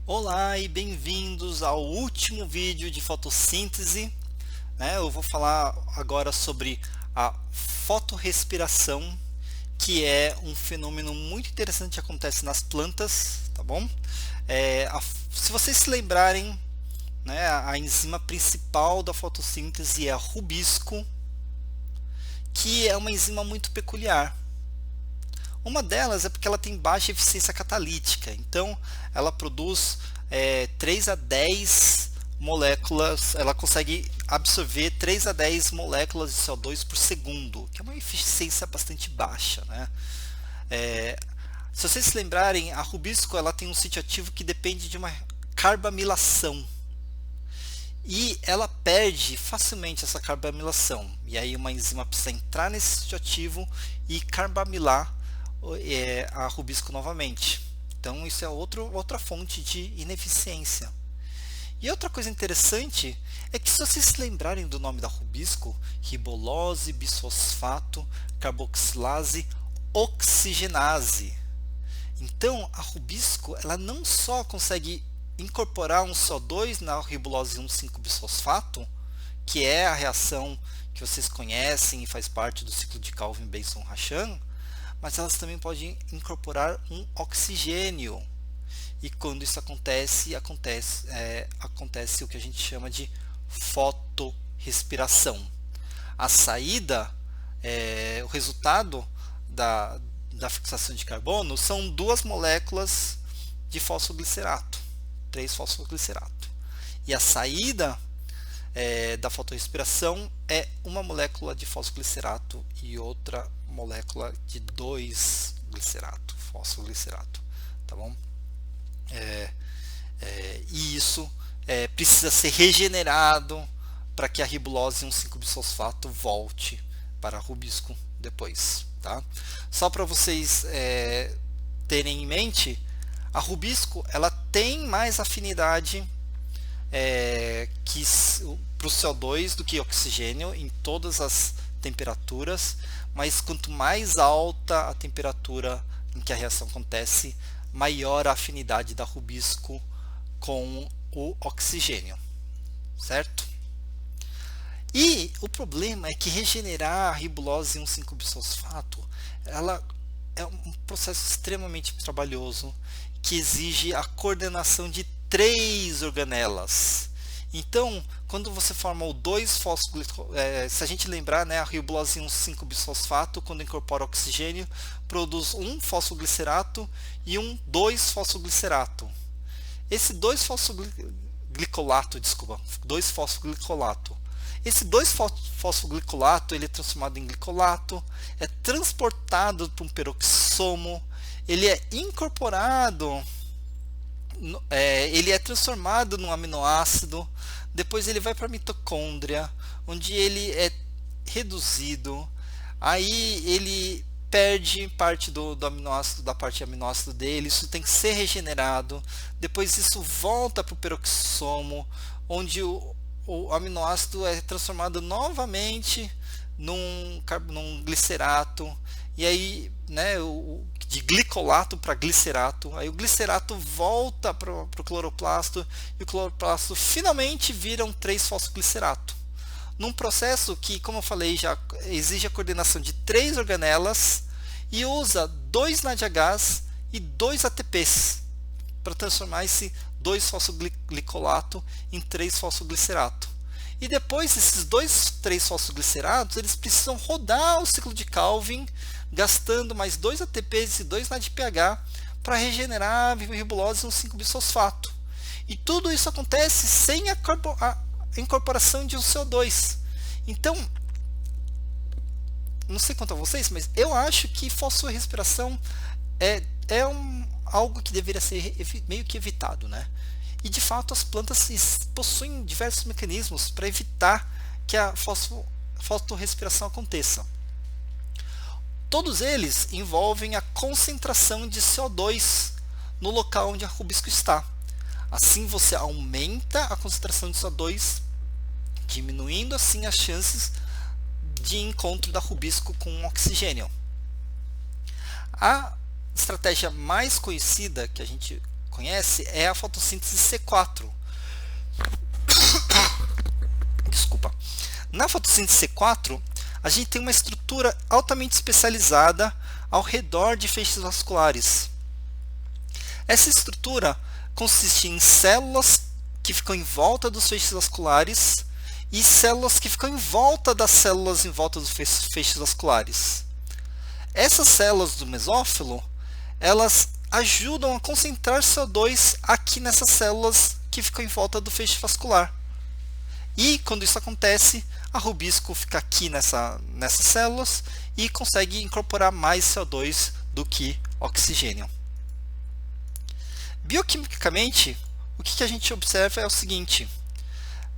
Olá e bem-vindos ao último vídeo de fotossíntese, né? Eu vou falar agora sobre a fotorrespiração, que é um fenômeno muito interessante que acontece nas plantas, tá bom? Se vocês se lembrarem, né, a enzima principal da fotossíntese é a rubisco, que é uma enzima muito peculiar. Uma delas é porque ela tem baixa eficiência catalítica, então ela produz 3 a 10 moléculas, ela consegue absorver 3 a 10 moléculas de CO2 por segundo, que é uma eficiência bastante baixa, né? É, Se vocês se lembrarem, a rubisco ela tem um sítio ativo que depende de uma carbamilação, e ela perde facilmente essa carbamilação, e aí uma enzima precisa entrar nesse sítio ativo e carbamilar a rubisco novamente. Então isso é outra fonte de ineficiência. E outra coisa interessante é que, se vocês se lembrarem do nome da rubisco, ribolose, bisfosfato, carboxilase, oxigenase. Então a rubisco ela não só consegue incorporar um CO2 na ribulose 1,5-bisfosfato, que é a reação que vocês conhecem e faz parte do ciclo de Calvin-Benson-Rachan, mas elas também podem incorporar um oxigênio. E quando isso acontece o que a gente chama de fotorrespiração. A saída, o resultado da fixação de carbono são duas moléculas de fosfoglicerato, 3-fosfoglicerato. E a saída da fotorrespiração é uma molécula de fosfoglicerato e outra molécula de 2-glicerato, fosfoglicerato, tá bom? E isso precisa ser regenerado para que a ribulose 1,5-bisfosfato volte para rubisco depois, tá? Só para vocês terem em mente, a rubisco ela tem mais afinidade para o CO2 do que oxigênio em todas as temperaturas, mas quanto mais alta a temperatura em que a reação acontece, maior a afinidade da rubisco com o oxigênio, certo? E o problema é que regenerar a ribulose 1,5-bisfosfato ela é um processo extremamente trabalhoso que exige a coordenação de 3 organelas. Então, quando você forma o 2-fosfoglicolato, se a gente lembrar, né, a ribulose 1,5-bisfosfato, quando incorpora oxigênio, produz um fosfoglicerato e um 2-fosfoglicerato. Esse 2-fosfoglicolato, desculpa, 2-fosfoglicolato. Esse 2-fosfoglicolato ele é transformado em glicolato, é transportado para um peroxissomo, ele é incorporado, ele é transformado num aminoácido, depois ele vai para a mitocôndria, onde ele é reduzido, aí ele perde parte do aminoácido, da parte aminoácido dele, isso tem que ser regenerado, depois isso volta para o peroxissomo, onde o aminoácido é transformado novamente num glicerato, e aí, né, de glicolato para glicerato, aí o glicerato volta para o cloroplasto, e o cloroplasto finalmente vira um 3-fosfoglicerato. Num processo que, como eu falei, já exige a coordenação de 3 organelas e usa 2 NADHs e 2 ATPs para transformar esse 2-fosfoglicolato em 3-fosfoglicerato. E depois esses 3-fosfogliceratos eles precisam rodar o ciclo de Calvin, gastando mais 2 ATPs e 2 NADPH para regenerar a ribulose 1,5-bisfosfato. E tudo isso acontece sem a incorporação de um CO2. Então, não sei quanto a vocês, mas eu acho que fosforrespiração é algo que deveria ser meio que evitado, né? E de fato as plantas possuem diversos mecanismos para evitar que a fotorrespiração aconteça. Todos eles envolvem a concentração de CO2 no local onde a rubisco está. Assim você aumenta a concentração de CO2, diminuindo assim as chances de encontro da rubisco com oxigênio. A estratégia mais conhecida que a gente conhece é a fotossíntese C4. Desculpa. Na fotossíntese C4, a gente tem uma estrutura altamente especializada ao redor de feixes vasculares. Essa estrutura consiste em células que ficam em volta dos feixes vasculares e células que ficam em volta das células em volta dos feixes vasculares. Essas células do mesófilo, elas ajudam a concentrar CO2 aqui nessas células que ficam em volta do feixe vascular. E quando isso acontece, a rubisco fica aqui nessas células e consegue incorporar mais CO2 do que oxigênio. Bioquimicamente, o que a gente observa é o seguinte: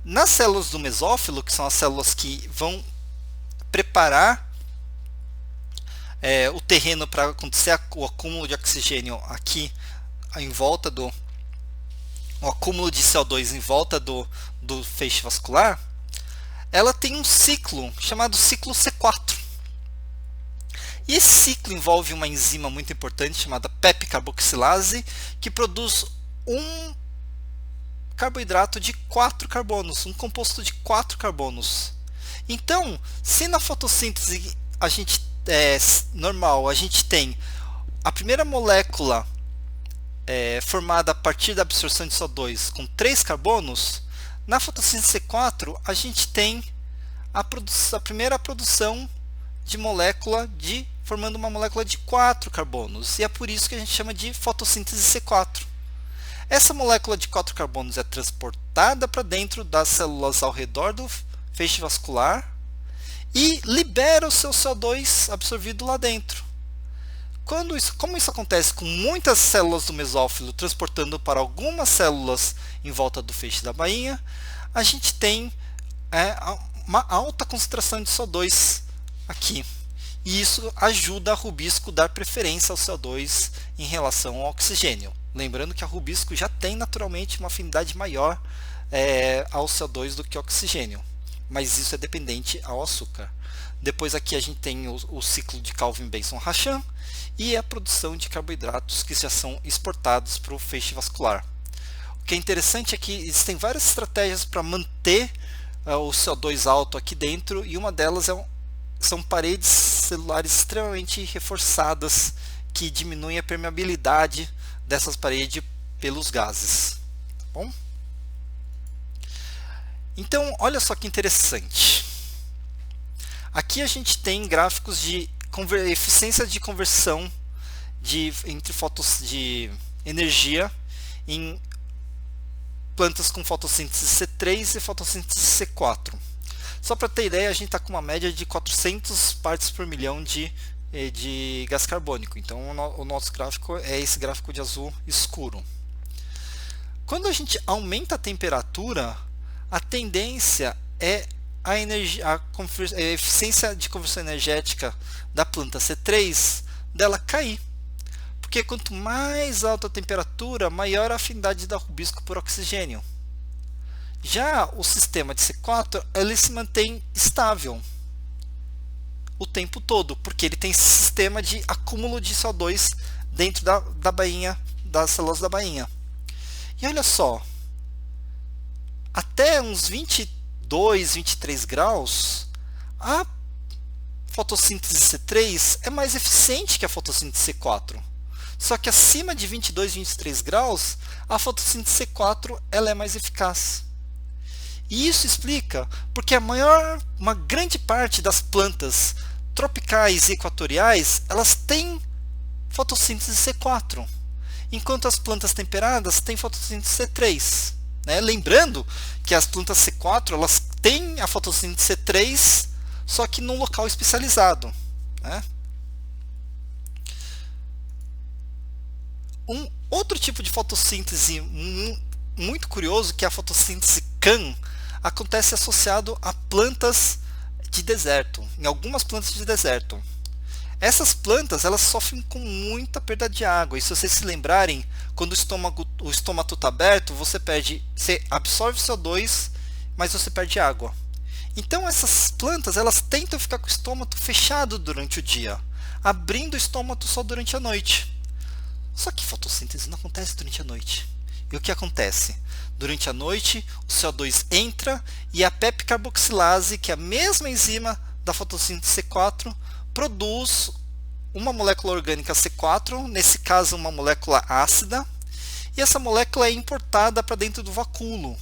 nas células do mesófilo, que são as células que vão preparar o terreno para acontecer o acúmulo de oxigênio aqui em volta o acúmulo de CO2 em volta do feixe vascular, ela tem um ciclo chamado ciclo C4. E esse ciclo envolve uma enzima muito importante chamada PEP carboxilase, que produz um carboidrato de 4 carbonos, um composto de 4 carbonos. Então, se na fotossíntese a gente normal, a gente tem a primeira molécula formada a partir da absorção de CO2 com 3 carbonos, na fotossíntese C4 a gente tem a primeira produção de molécula formando uma molécula de 4 carbonos, e é por isso que a gente chama de fotossíntese C4. Essa molécula de 4 carbonos é transportada para dentro das células ao redor do feixe vascular e libera o seu CO2 absorvido lá dentro. Como isso acontece com muitas células do mesófilo transportando para algumas células em volta do feixe da bainha, a gente tem uma alta concentração de CO2 aqui. E isso ajuda a rubisco a dar preferência ao CO2 em relação ao oxigênio. Lembrando que a rubisco já tem naturalmente uma afinidade maior ao CO2 do que ao oxigênio, mas isso é dependente ao açúcar. Depois aqui a gente tem o ciclo de Calvin-Benson-Hacham e a produção de carboidratos que já são exportados para o feixe vascular. O que é interessante é que existem várias estratégias para manter o CO2 alto aqui dentro, e uma delas são paredes celulares extremamente reforçadas que diminuem a permeabilidade dessas paredes pelos gases. Tá bom? Então, olha só que interessante. Aqui a gente tem gráficos de eficiência de conversão entre fotos de energia em plantas com fotossíntese C3 e fotossíntese C4. Só para ter ideia, a gente está com uma média de 400 partes por milhão de gás carbônico. Então o nosso gráfico é esse gráfico de azul escuro. Quando a gente aumenta a temperatura, a tendência é a eficiência de conversão energética da planta C3 dela cair. Porque quanto mais alta a temperatura, maior a afinidade da rubisco por oxigênio. Já o sistema de C4 ele se mantém estável o tempo todo, porque ele tem esse sistema de acúmulo de CO2 dentro da bainha, das células da bainha. E olha só, até uns 22, 23 graus, a fotossíntese C3 é mais eficiente que a fotossíntese C4. Só que acima de 22, 23 graus, a fotossíntese C4 ela é mais eficaz. E isso explica porque uma grande parte das plantas tropicais e equatoriais, elas têm fotossíntese C4, enquanto as plantas temperadas têm fotossíntese C3. Lembrando que as plantas C4 elas têm a fotossíntese C3, só que num local especializado. Um outro tipo de fotossíntese muito curioso, que é a fotossíntese CAN, acontece associado a plantas de deserto, em algumas plantas de deserto. Essas plantas elas sofrem com muita perda de água, e se vocês se lembrarem, quando o estômago está aberto, você absorve CO2, mas você perde água. Então essas plantas elas tentam ficar com o estômago fechado durante o dia, abrindo o estômago só durante a noite. Só que fotossíntese não acontece durante a noite. E o que acontece? Durante a noite, o CO2 entra e a pepcarboxilase, que é a mesma enzima da fotossíntese C4, produz uma molécula orgânica C4, nesse caso uma molécula ácida, e essa molécula é importada para dentro do vacúolo.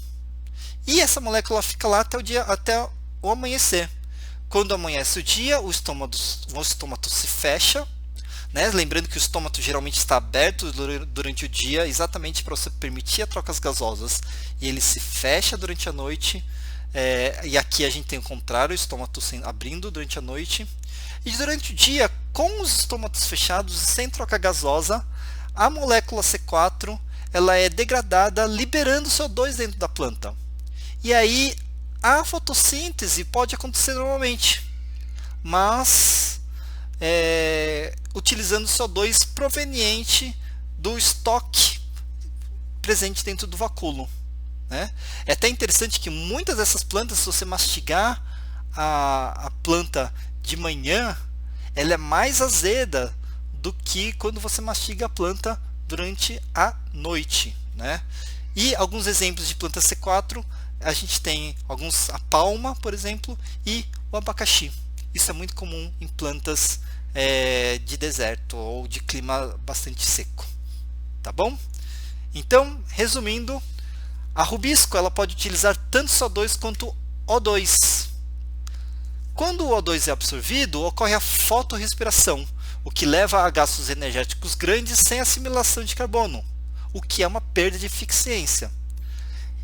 E essa molécula fica lá até o amanhecer. Quando amanhece o dia, o estômato se fecha, né? Lembrando que o estômato geralmente está aberto durante o dia, exatamente para você permitir a trocas gasosas, e ele se fecha durante a noite. E aqui a gente tem o contrário, o estômato abrindo durante a noite. E durante o dia, com os estômatos fechados e sem troca gasosa, a molécula C4 ela é degradada, liberando CO2 dentro da planta. E aí a fotossíntese pode acontecer normalmente, mas utilizando CO2 proveniente do estoque presente dentro do vacúolo, né? É até interessante que muitas dessas plantas, se você mastigar a planta de manhã, ela é mais azeda do que quando você mastiga a planta durante a noite, né? E alguns exemplos de planta C4, a gente tem a palma, por exemplo, e o abacaxi. Isso é muito comum em plantas de deserto ou de clima bastante seco, tá bom? Então, resumindo, a rubisco ela pode utilizar tanto CO2 quanto O2. Quando o O2 é absorvido, ocorre a fotorrespiração, o que leva a gastos energéticos grandes sem assimilação de carbono, o que é uma perda de eficiência.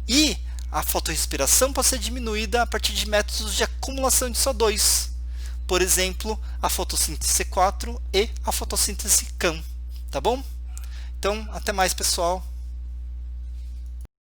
E a fotorrespiração pode ser diminuída a partir de métodos de acumulação de CO2, por exemplo, a fotossíntese C4 e a fotossíntese CAM, tá bom? Então, até mais, pessoal.